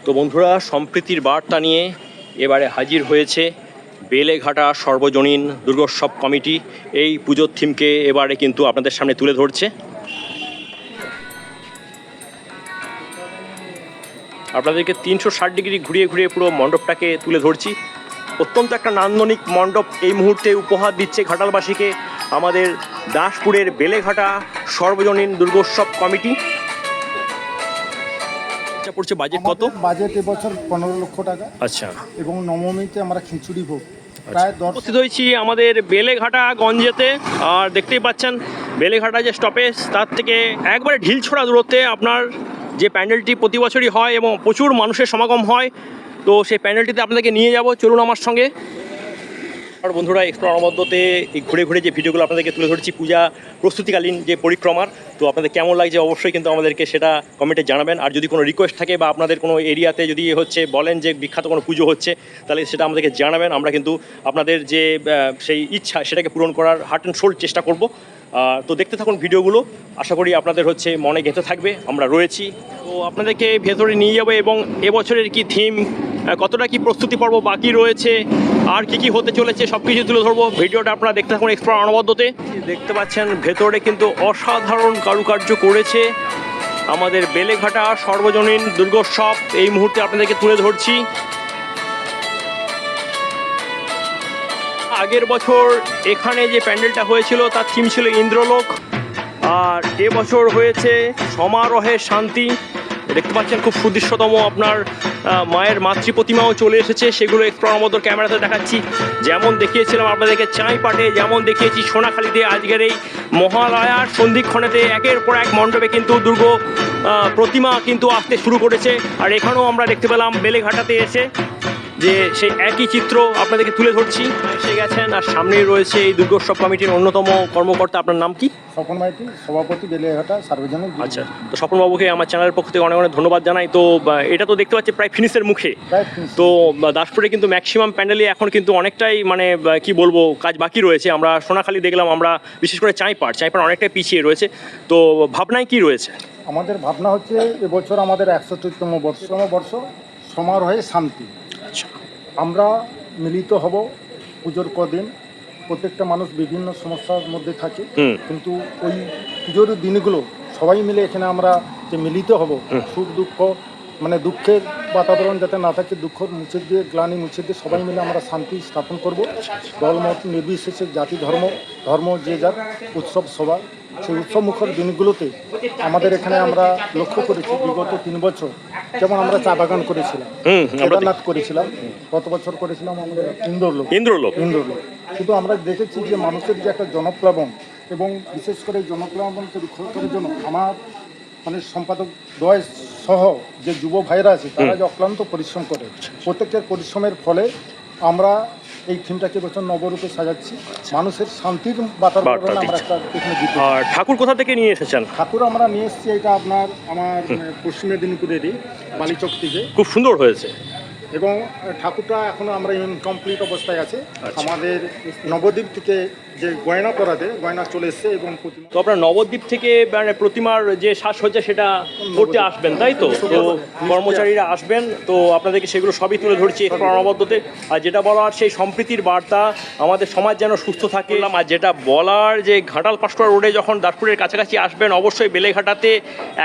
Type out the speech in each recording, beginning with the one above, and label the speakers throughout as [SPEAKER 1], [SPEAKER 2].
[SPEAKER 1] তো বন্ধুরা, সম্প্রীতির বার্তা নিয়ে এবারে হাজির হয়েছে বেলেঘাটা সর্বজনীন দুর্গোৎসব কমিটি। এই পুজোর থিমকে এবারে কিন্তু আপনাদের সামনে তুলে ধরছে। আপনাদেরকে 360 ডিগ্রি ঘুরিয়ে ঘুরিয়ে পুরো মণ্ডপটাকে তুলে ধরছি। অত্যন্ত একটা নান্দনিক মণ্ডপ এই মুহূর্তে উপহার দিচ্ছে ঘাটালবাসীকে আমাদের দাসপুরের বেলেঘাটা সর্বজনীন দুর্গোৎসব কমিটি। পড়ছে বাজেট কত?
[SPEAKER 2] বাজেট এবছর 15 লক্ষ টাকা।
[SPEAKER 1] আচ্ছা।
[SPEAKER 2] এবং নবমীতে আমরা খিচুড়ি ভোগ প্রায় 10।
[SPEAKER 1] উপস্থিত হয়েছি আমাদের বেলেঘাটা গঞ্জেতে। আর দেখতেই পাচ্ছেন বেলেঘাটা যে স্টপেজ তার থেকে একবারে ঢিলছোড়া দূরত্বে আপনার যে প্যান্ডেলটি প্রতি বছরই হয় এবং প্রচুর মানুষের সমাগম হয়। তো সেই প্যান্ডেলটিতে আপনাদেরকে নিয়ে যাব, চলুন আমার সঙ্গে। আর বন্ধুরা, এক্সপ্লোর অনবদ্যতে এই ঘুরে ঘুরে যে ভিডিওগুলো আপনাদেরকে তুলে ধরছি পূজা প্রস্তুতিকালীন যে পরিক্রমার, তো আপনাদের কেমন লাগছে অবশ্যই কিন্তু আমাদেরকে সেটা কমেন্টে জানাবেন। আর যদি কোনো রিকোয়েস্ট থাকে বা আপনাদের কোনো এরিয়াতে যদি বলেন যে বিখ্যাত কোনো পুজো হচ্ছে, তাহলে সেটা আমাদেরকে জানাবেন। আমরা কিন্তু আপনাদের যে সেই ইচ্ছা সেটাকে পূরণ করার হার্ট অ্যান্ড সোল চেষ্টা করব। তো দেখতে থাকুন ভিডিওগুলো, আশা করি আপনাদের মনে গেঁথে থাকবে। আমরা রয়েছি, তো আপনাদেরকে ভেতরে নিয়ে যাবো এবং এবছরের কি থিম, কতটা কি প্রস্তুতি পর্ব বাকি রয়েছে, আর কি হতে চলেছে সব কিছু তুলে ধরবো। ভিডিওটা আপনারা দেখতে থাকুন এক্সপ্লোর অনবদ্যতে। দেখতে পাচ্ছেন ভেতরে কিন্তু অসাধারণ কারুকার্য করেছে আমাদের বেলেঘাটা সর্বজনীন দুর্গোৎসব। এই মুহূর্তে আপনাদেরকে তুলে ধরছি। আগের বছর এখানে যে প্যান্ডেলটা হয়েছিল তার থিম ছিল ইন্দ্রলোক, আর এবছর হয়েছে সমারোহে শান্তি। দেখতে পাচ্ছেন খুব সুদৃশ্যতম আপনার মায়ের মাতৃ প্রতিমাও চলে এসেছে, সেগুলো এক্সপ্লোর ক্যামেরাতে দেখাচ্ছি। যেমন দেখিয়েছিলাম আপনাদেরকে চাঁইপাটে, যেমন দেখিয়েছি সোনাখালীতে, আজকের এই মহালয়ার সন্ধিক্ষণেতে একের পর এক মণ্ডপে কিন্তু দুর্গা প্রতিমা কিন্তু আসতে শুরু করেছে। আর এখানেও আমরা দেখতে পেলাম বেলেঘাটাতে এসে যে সেই একই চিত্র আপনাদেরকে তুলে ধরছি। এসে গেছেন আর সামনেই রয়েছে এই দুর্গোৎসব কমিটির অন্যতম কর্মকর্তা। আপনার নাম কি?
[SPEAKER 2] স্বপন মাইতি, সভাপতি বেলেঘাটা সার্বজনীন।
[SPEAKER 1] আচ্ছা, তো স্বপনবাবুকে আমার চ্যানেলের পক্ষ থেকে অনেক অনেক ধন্যবাদ জানাই। তো এটা তো দেখতে পাচ্ছি প্রায় ফিনিশের মুখে। তো দাসপুরে কিন্তু ম্যাক্সিমাম প্যান্ডেলই এখন কিন্তু অনেকটাই কি বলবো কাজ বাকি রয়েছে। আমরা সোনাখালী দেখলাম, আমরা বিশেষ করে চাঁইপাট অনেকটাই পিছিয়ে রয়েছে। তো ভাবনায় কি রয়েছে?
[SPEAKER 2] আমাদের ভাবনা হচ্ছে এবছর আমাদের 61তম বর্ষ সমারোহে শান্তি।
[SPEAKER 1] আচ্ছা,
[SPEAKER 2] আমরা মিলিত হব পুজোর কদিন। প্রত্যেকটা মানুষ বিভিন্ন সমস্যার মধ্যে থাকে, কিন্তু ওই পুজোর দিনগুলো সবাই মিলে এখানে আমরা যে মিলিত হব, সুখ দুঃখ দুঃখের বাতাবরণ যাতে না থাকে, দুঃখ মুছে দিয়ে, গ্লানি মুছে দিয়ে সবাই মিলে আমরা শান্তি স্থাপন করব। দলমত নির্বিশেষে, জাতি ধর্ম যে যার উৎসব সভা, সেই উৎসব মুখর দিনগুলোতে আমাদের এখানে আমরা লক্ষ্য করেছি বিগত 3 বছর যেমন আমরা চা বাগান করেছিলাম, কেদারনাথ করেছিলাম, গত বছর করেছিলাম আমরা ইন্দ্রলোক। কিন্তু আমরা দেখেছি যে মানুষের যে একটা জনপ্লাবন, এবং বিশেষ করে জনপ্লাবনকে রক্ষা করার জন্য আমার সম্পাদক দয় সহ যে যুব ভাইরা আছে তারা যে অক্লান্ত পরিশ্রম করে, প্রত্যেকের পরিশ্রমের ফলে আমরা এই থিমটাকে বছর নবরূপে সাজাচ্ছি। মানুষের শান্তির বাতাবরণ আমরা একটা এখানে দিতে।
[SPEAKER 1] আর ঠাকুর কোথা থেকে নিয়ে এসেছেন?
[SPEAKER 2] ঠাকুর আমরা নিয়ে এসেছি, এটা আমার পশ্চিম মেদিনীপুরেরই বালিচক থেকে।
[SPEAKER 1] খুব সুন্দর হয়েছে
[SPEAKER 2] এবং ঠাকুরটা এখনো আমরা ইনকমপ্লিট অবস্থায় আছে। আমাদের নবদ্বীপ থেকে যে গয়না করাতে গয়না চলে এসছে এবং
[SPEAKER 1] তো আপনার নবদ্বীপ থেকে প্রতিমার যে সাজসজ্জা সেটা করতে আসবেন, তাই তো? তো কর্মচারীরা আসবেন, তো আপনাদেরকে সেগুলো সবই তুলে ধরছি প্রণবদ্ধতে। আর যেটা বলার সেই সম্প্রীতির বার্তা, আমাদের সমাজ যেন সুস্থ থাকে। আর যেটা বলার যে ঘাটাল পাঁশকুড়া রোডে যখন দাসপুরের কাছাকাছি আসবেন, অবশ্যই বেলেঘাটাতে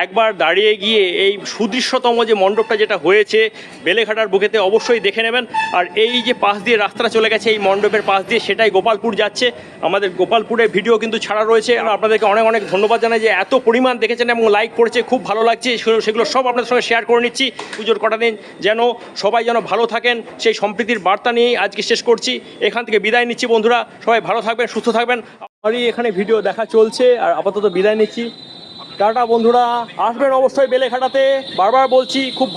[SPEAKER 1] একবার দাঁড়িয়ে গিয়ে এই সুদৃশ্যতম যে মণ্ডপটা যেটা হয়েছে বেলেঘাটার বুকেতে অবশ্যই দেখে নেবেন। আর এই যে পাশ দিয়ে রাস্তাটা চলে গেছে এই মণ্ডপের পাশ দিয়ে, সেটাই গোপালপুর যাচ্ছে। আমাদের গোপালপুরের ভিডিও কিন্তু ছাড়া রয়েছে। আপনাদেরকে অনেক অনেক ধন্যবাদ জানাই যে এত পরিমাণ দেখেছেন এবং লাইক করেছে, খুব ভালো লাগছে। সেগুলো সব আপনাদের সঙ্গে শেয়ার করে নিচ্ছি। পুজোর কটা দিন যেন সবাই ভালো থাকেন, সেই সম্প্রীতির বার্তা নিয়েই আজকে শেষ করছি। এখান থেকে বিদায় নিচ্ছি বন্ধুরা, সবাই ভালো থাকবেন, সুস্থ থাকবেন। আমারই এখানে ভিডিও দেখা চলছে, আর আপাতত বিদায় নিচ্ছি। টাটা বন্ধুরা, আসবেন অবশ্যই বেলেঘাটাতে, বারবার বলছি। খুব